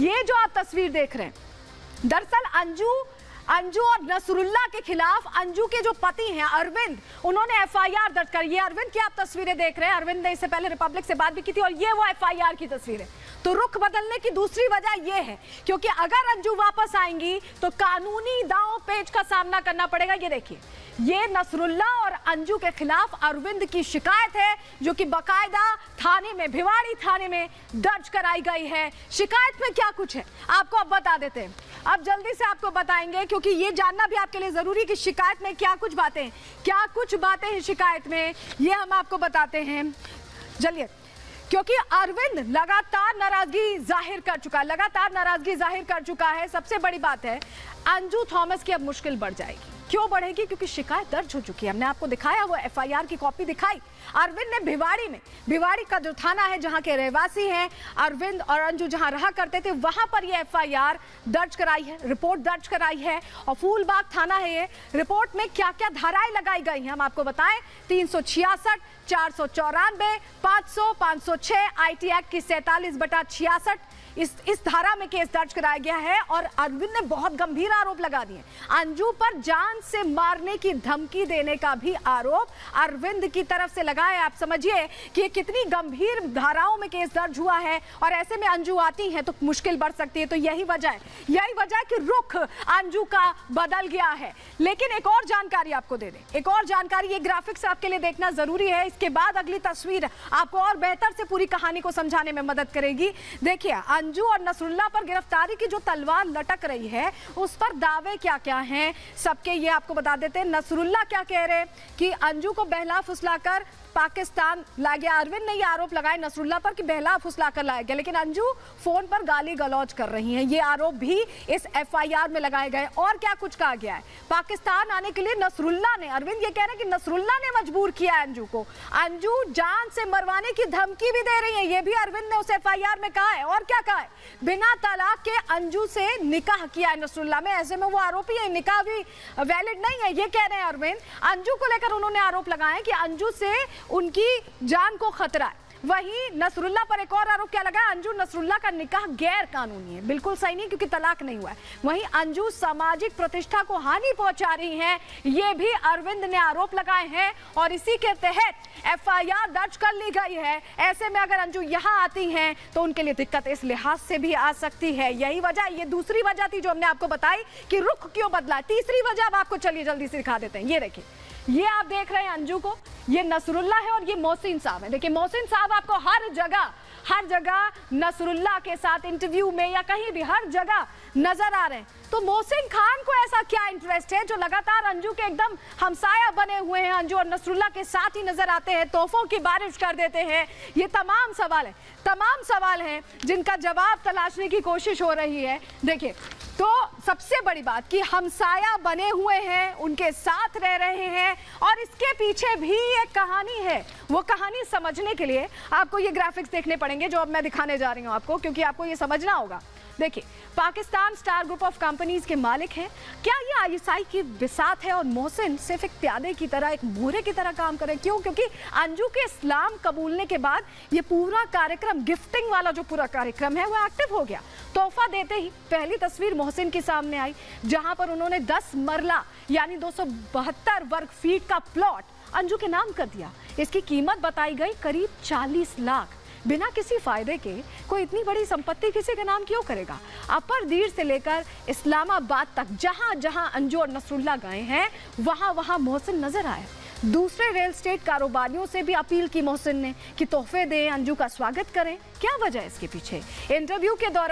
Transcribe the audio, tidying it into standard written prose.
ये जो आप तस्वीर देख रहे हैं, दरअसल अंजू और नसरुल्लाह के खिलाफ अंजू के जो पति हैं अरविंद, उन्होंने एफआईआर दर्ज कर। ये अरविंद की आप तस्वीरें देख रहे हैं। अरविंद ने इससे पहले रिपब्लिक से बात भी की थी और ये वो एफआईआर की तस्वीर है। तो रुख बदलने की दूसरी वजह यह है क्योंकि अगर अंजू वापस आएंगी तो कानूनी दांव पेच का सामना करना पड़ेगा। ये देखिए, ये नसरुल्लाह और अंजू के खिलाफ अरविंद की शिकायत है जो कि बकायदा थाने में, भिवाड़ी थाने में दर्ज कराई गई है। शिकायत में क्या कुछ है आपको अब बता देते हैं। अब जल्दी से आपको बताएंगे क्योंकि ये जानना भी आपके लिए जरूरी कि शिकायत में क्या कुछ बातें हैं शिकायत में, ये हम आपको बताते हैं। चलिए, क्योंकि अरविंद लगातार नाराजगी जाहिर कर चुका है। सबसे बड़ी बात है, अंजू थॉमस की अब मुश्किल बढ़ जाएगी। क्यों बढ़ेगी? क्योंकि शिकायत दर्ज हो चुकी है। हमने आपको दिखाया, वो एफआईआर की कॉपी दिखाई। अरविंद ने भिवाड़ी का जो थाना है जहां के रहवासी हैं अरविंद और अंजू, जहां रहा करते थे, वहां पर ये एफआईआर दर्ज कराई है, रिपोर्ट दर्ज कराई है। और फूलबाग थाना है ये। रिपोर्ट में क्या क्या धाराएं लगाई गई हैं हम आपको बताएं। 366, 494, 500, 506, IT एक्ट की 47/66 इस धारा में केस दर्ज कराया गया है। और अरविंद ने बहुत गंभीर आरोप लगा दिए। अंजू पर जान से मारने की धमकी देने का भी आरोप अरविंद की तरफ से लगा है। आप समझिए कि कितनी गंभीर धाराओं में केस दर्ज हुआ है और ऐसे में अंजू आती है तो मुश्किल बढ़ सकती है। तो यही वजह है कि रुख अंजू का बदल गया है। लेकिन एक और जानकारी आपको दे दें, एक और जानकारी, ये ग्राफिक्स आपके लिए देखना जरूरी है। इसके बाद अगली तस्वीर आपको और बेहतर से पूरी कहानी को समझाने में मदद करेगी। देखिए, अंजू और नसरुल्लाह पर गिरफ्तारी की जो तलवार लटक रही है उस पर दावे क्या क्या हैं सबके, ये आपको बता देते हैं। नसरुल्लाह क्या कह रहे हैं कि अंजू को बहला फुसलाकर पाकिस्तान ला गया। अरविंद ने ये आरोप लगाए नसरुल्लाह पर कि बहला फुसलाकर लाया गया, लेकिन अंजू फोन पर गाली गलौज कर रही हैं। ये आरोप भी इस एफआईआर में लगाए गए। और क्या कुछ कहा गया है, पाकिस्तान आने के लिए नसरुल्लाह ने, अरविंद ये कह रहे हैं कि नसरुल्लाह ने मजबूर किया है अंजू को। अंजू जान से मरवाने की धमकी भी दे रही है, ये भी अरविंद ने उस एफआईआर में कहा है। और क्या कहा है, बिना तलाक के अंजू से निकाह किया है नसरुल्लाह में। ऐसे में वो आरोपी है, निकाह भी वैलिड नहीं है, ये कह रहे हैं अरविंद। अंजू को लेकर उन्होंने आरोप लगाया कि अंजू से उनकी जान को खतरा है। वहीं नसरुल्लाह पर एक और आरोप क्या लगा, अंजू नसरुल्लाह का निकाह गैर कानूनी है, बिल्कुल सही नहीं क्योंकि तलाक नहीं हुआ है। वहीं अंजू सामाजिक प्रतिष्ठा को हानि पहुंचा रही हैं, ये भी अरविंद ने आरोप लगाए हैं और इसी के तहत एफआईआर दर्ज कर ली गई है। ऐसे में अगर अंजू यहां आती हैं तो उनके लिए दिक्कत इस लिहाज से भी आ सकती है। यही वजह, ये दूसरी वजह थी जो हमने आपको बताई कि रुख क्यों बदला। तीसरी वजह अब आपको चलिए जल्दी से दिखा देते हैं। ये देखिए, ये आप देख रहे हैं अंजू को, ये नसरुल्लाह है और ये मोहसिन साहब है। देखिए, मोहसिन साहब आपको हर जगह नसरुल्लाह के साथ इंटरव्यू में या कहीं भी हर जगह नजर आ रहे हैं। तो मोहसिन खान को ऐसा क्या इंटरेस्ट है जो लगातार अंजू के एकदम हमसाया बने हुए हैं, अंजू और नसरुल्लाह के साथ ही नजर आते हैं, तोहफों की बारिश कर देते हैं। ये तमाम सवाल हैं जिनका जवाब तलाशने की कोशिश हो रही है। देखिए, तो सबसे बड़ी बात कि हमसाया बने हुए हैं, उनके साथ रह रहे हैं और इसके पीछे भी एक कहानी है। वो कहानी समझने के लिए आपको ये ग्राफिक्स देखने पड़ेंगे जो अब मैं दिखाने जा रही हूँ आपको, क्योंकि आपको ये समझना होगा। देखिए, Pakistan star group of companies के मालिक हैं। क्या ये आईएसआई की बिसात है और मोहसिन सिर्फ एक प्यादे की तरह, एक मोहरे की तरह काम करे? क्यों? क्योंकि अंजू के इस्लाम कबूलने के बाद ये पूरा कार्यक्रम, गिफ्टिंग वाला जो पूरा कार्यक्रम है, वो एक्टिव हो गया। तोहफा देते ही पहली तस्वीर मोहसिन की सामने आई जहां पर उन्होंने 10 मरला यानी 272 वर्ग फीट का प्लॉट अंजू के नाम कर दिया। इसकी कीमत बताई गई करीब 40 लाख। बिना किसी फायदे के कोई इतनी बड़ी संपत्ति किसी के नाम क्यों करेगा? अपर दीर से लेकर इस्लामाबाद तक जहां जहां अंजू और नसरुल्लाह गए हैं वहां वहां मोहसिन नजर आए। दूसरे रियल एस्टेट कारोबारियों से भी अपील की मोहसिन ने कि तोहफे दें, अंजू का स्वागत करें। क्या वजह है इसके पीछे? इंटरव्यू के दौरान